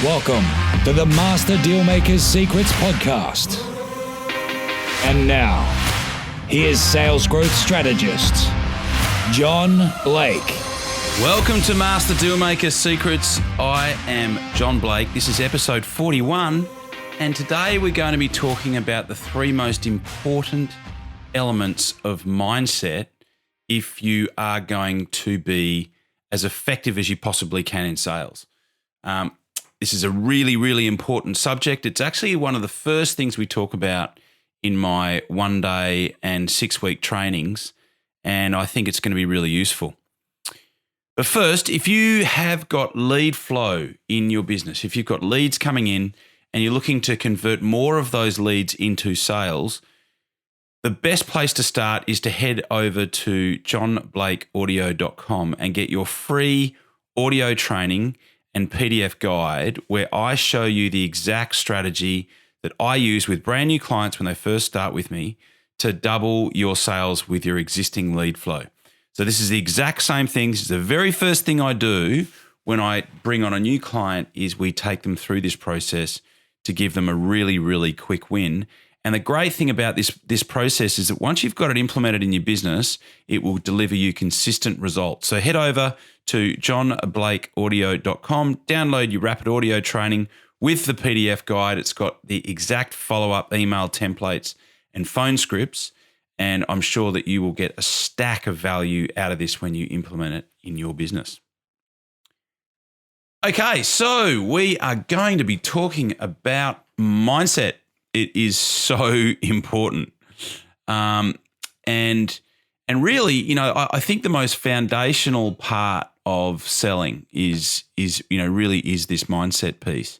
Welcome to the Master Dealmaker's Secrets podcast. And now, here's sales growth strategist, John Blake. Welcome to Master Dealmaker's Secrets. I am John Blake. This is episode 41, and today we're going to be talking about the three most important elements of mindset if you are going to be as effective as you possibly can in sales. This is a really, really important subject. It's actually one of the first things we talk about in my 1-day and 6-week trainings, and I think it's going to be really useful. But first, if you have got lead flow in your business, if you've got leads coming in and you're looking to convert more of those leads into sales, the best place to start is to head over to johnblakeaudio.com and get your free audio training and PDF guide where I show you the exact strategy that I use with brand new clients when they first start with me to double your sales with your existing lead flow. So this is the exact same thing. This is the very first thing I do when I bring on a new client is we take them through this process to give them a really, really quick win. And the great thing about this process is that once you've got it implemented in your business, it will deliver you consistent results. So head over to johnblakeaudio.com, download your rapid audio training with the PDF guide. It's got the exact follow-up email templates and phone scripts, and I'm sure that you will get a stack of value out of this when you implement it in your business. Okay, so we are going to be talking about mindset. It is so important. And really, you know, I think the most foundational part of selling is really is this mindset piece.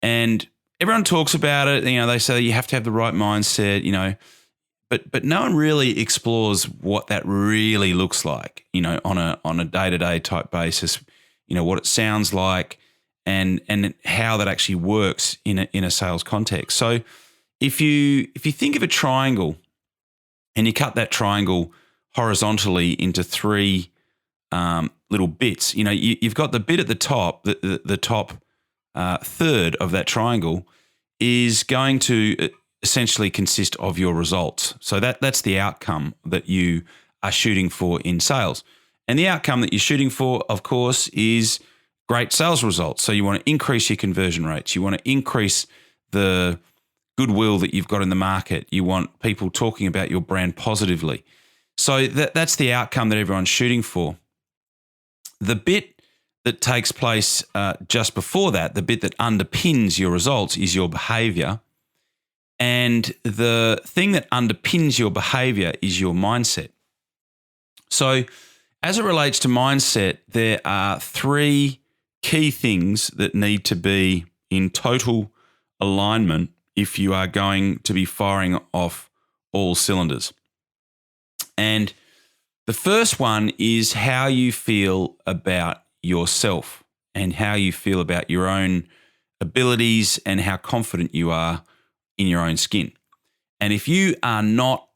And everyone talks about it, you know, they say you have to have the right mindset, you know, but no one really explores what that really looks like, you know, on a day-to-day type basis, you know, what it sounds like and how that actually works in a sales context. So if you think of a triangle and you cut that triangle horizontally into three little bits, you know, you've got the bit at the top, the top third of that triangle is going to essentially consist of your results. So that's the outcome that you are shooting for in sales. And the outcome that you're shooting for, of course, is great sales results. So you want to increase your conversion rates. You want to increase the goodwill that you've got in the market. You want people talking about your brand positively. So that's the outcome that everyone's shooting for. The bit that takes place just before that, the bit that underpins your results, is your behavior. And the thing that underpins your behavior is your mindset. So as it relates to mindset, there are three key things that need to be in total alignment if you are going to be firing off all cylinders. And the first one is how you feel about yourself and how you feel about your own abilities and how confident you are in your own skin. And if you are not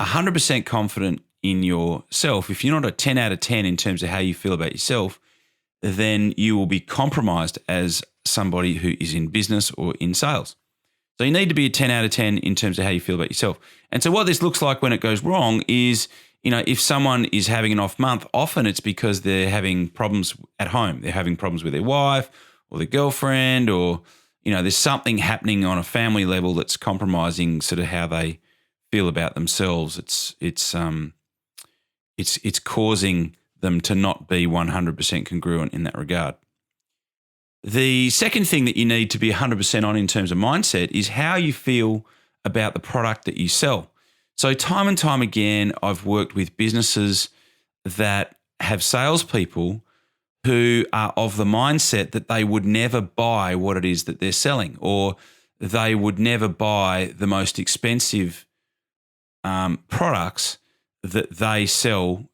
100% confident in yourself, if you're not a 10 out of 10 in terms of how you feel about yourself, then you will be compromised as somebody who is in business or in sales. So you need to be a 10 out of 10 in terms of how you feel about yourself. And so what this looks like when it goes wrong is, you know, if someone is having an off month, often it's because they're having problems at home. They're having problems with their wife or their girlfriend, or, you know, there's something happening on a family level that's compromising sort of how they feel about themselves. It's causing them to not be 100% congruent in that regard. The second thing that you need to be 100% on in terms of mindset is how you feel about the product that you sell. So time and time again, I've worked with businesses that have salespeople who are of the mindset that they would never buy what it is that they're selling, or they would never buy the most expensive products that they sell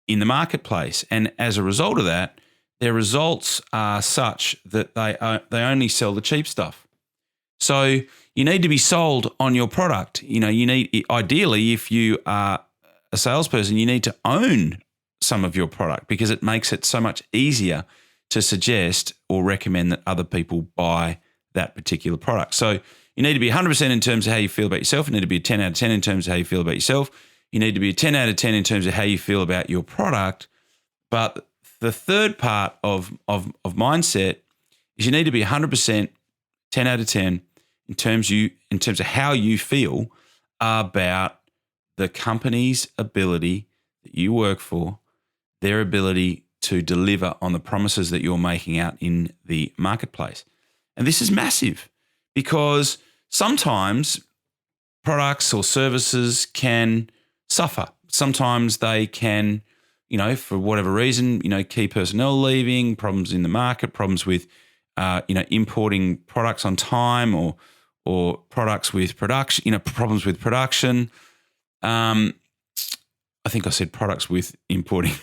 in the marketplace. And as a result of that, their results are such that they only sell the cheap stuff. So you need to be sold on your product. You know, you need, ideally, if you are a salesperson, you need to own some of your product because it makes it so much easier to suggest or recommend that other people buy that particular product. So you need to be 100% in terms of how you feel about yourself. You need to be a 10 out of 10 in terms of how you feel about yourself. You need to be a 10 out of 10 in terms of how you feel about your product. But the third part of mindset is you need to be 100%, 10 out of 10 in terms of how you feel about the company's ability that you work for, their ability to deliver on the promises that you're making out in the marketplace. And this is massive because sometimes products or services can suffer. Sometimes they can, for whatever reason, key personnel leaving, problems in the market, problems with, importing products on time or products with production, problems with production. I think I said products with importing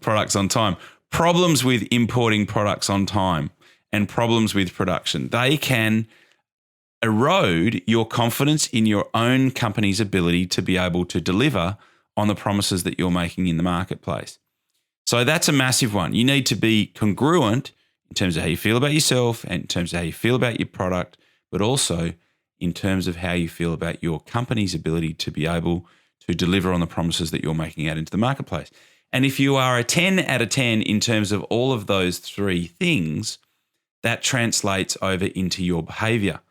products on time. Problems with importing products on time and problems with production. They can erode your confidence in your own company's ability to be able to deliver on the promises that you're making in the marketplace. So that's a massive one. You need to be congruent in terms of how you feel about yourself and in terms of how you feel about your product, but also in terms of how you feel about your company's ability to be able to deliver on the promises that you're making out into the marketplace. And if you are a 10 out of 10 in terms of all of those three things, that translates over into your behavior.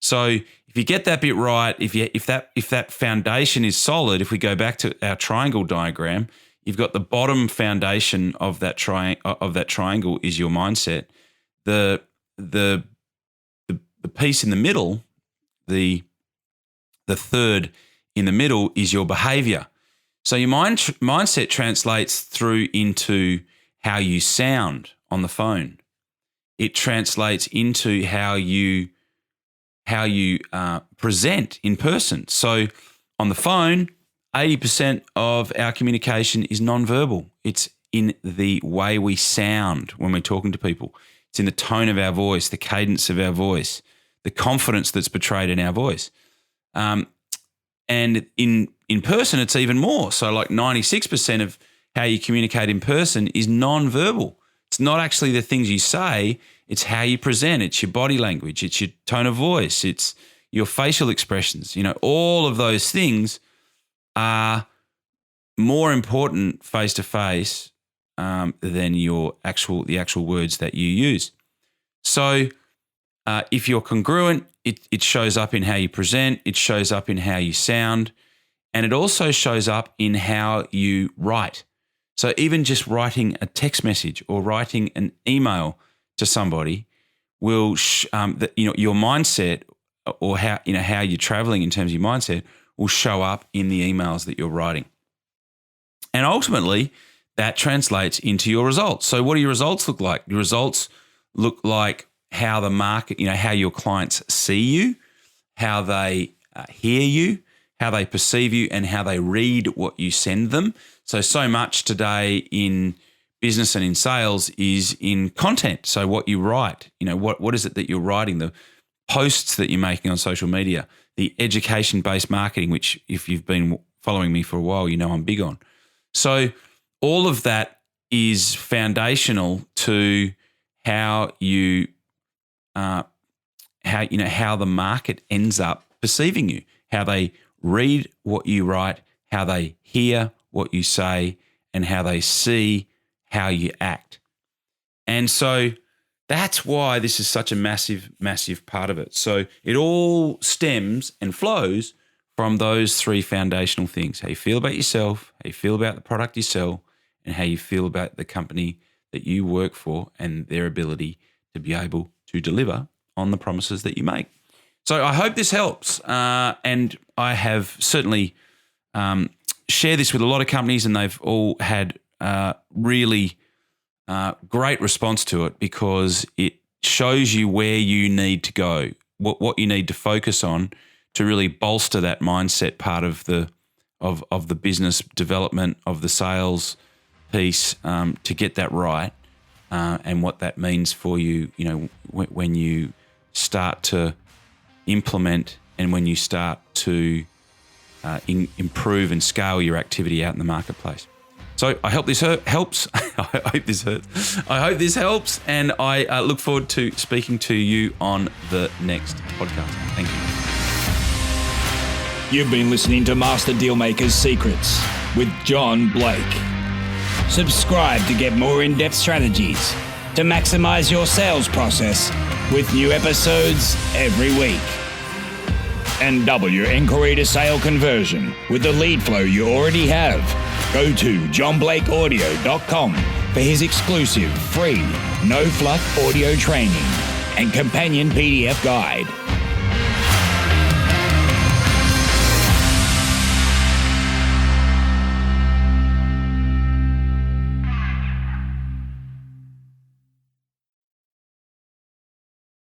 So if you get that bit right, if that foundation is solid, if we go back to our triangle diagram, you've got the bottom foundation of that triangle is your mindset. The piece in the middle, the third in the middle is your behavior. So your mindset translates through into how you sound on the phone. It translates into how you present in person. So on the phone, 80% of our communication is nonverbal. It's in the way we sound when we're talking to people. It's in the tone of our voice, the cadence of our voice, the confidence that's portrayed in our voice. And in person, it's even more. So like 96% of how you communicate in person is nonverbal. It's not actually the things you say, it's how you present, it's your body language, it's your tone of voice, it's your facial expressions. All of those things are more important face-to-face than the actual words that you use. So if you're congruent, it shows up in how you present, it shows up in how you sound, and it also shows up in how you write. So even just writing a text message or writing an email to somebody will, your mindset or how you're traveling in terms of your mindset will show up in the emails that you're writing. And ultimately, that translates into your results. So what do your results look like? Your results look like how the market, how your clients see you, how they hear you, how they perceive you, and how they read what you send them. So much today in business and in sales is in content. So what you write, what is it that you're writing, the posts that you're making on social media, the education-based marketing, which if you've been following me for a while, I'm big on. So all of that is foundational to how you how the market ends up perceiving you, how they read what you write, how they hear what you say, and how they see how you act. And so that's why this is such a massive, massive part of it. So it all stems and flows from those three foundational things: how you feel about yourself, how you feel about the product you sell, and how you feel about the company that you work for and their ability to be able to deliver on the promises that you make. So I hope this helps. And I have certainly shared this with a lot of companies, and they've all had really great response to it, because it shows you where you need to go, what you need to focus on to really bolster that mindset part of the business development, of the sales piece, to get that right, and what that means for you, when you start to implement and when you start to improve and scale your activity out in the marketplace. So I hope this helps. I hope this helps, and I look forward to speaking to you on the next podcast. Thank you. You've been listening to Master Dealmaker's Secrets with John Blake. Subscribe to get more in-depth strategies to maximize your sales process with new episodes every week. And double your inquiry to sale conversion with the lead flow you already have. Go to johnblakeaudio.com for his exclusive free no-fluff audio training and companion PDF guide.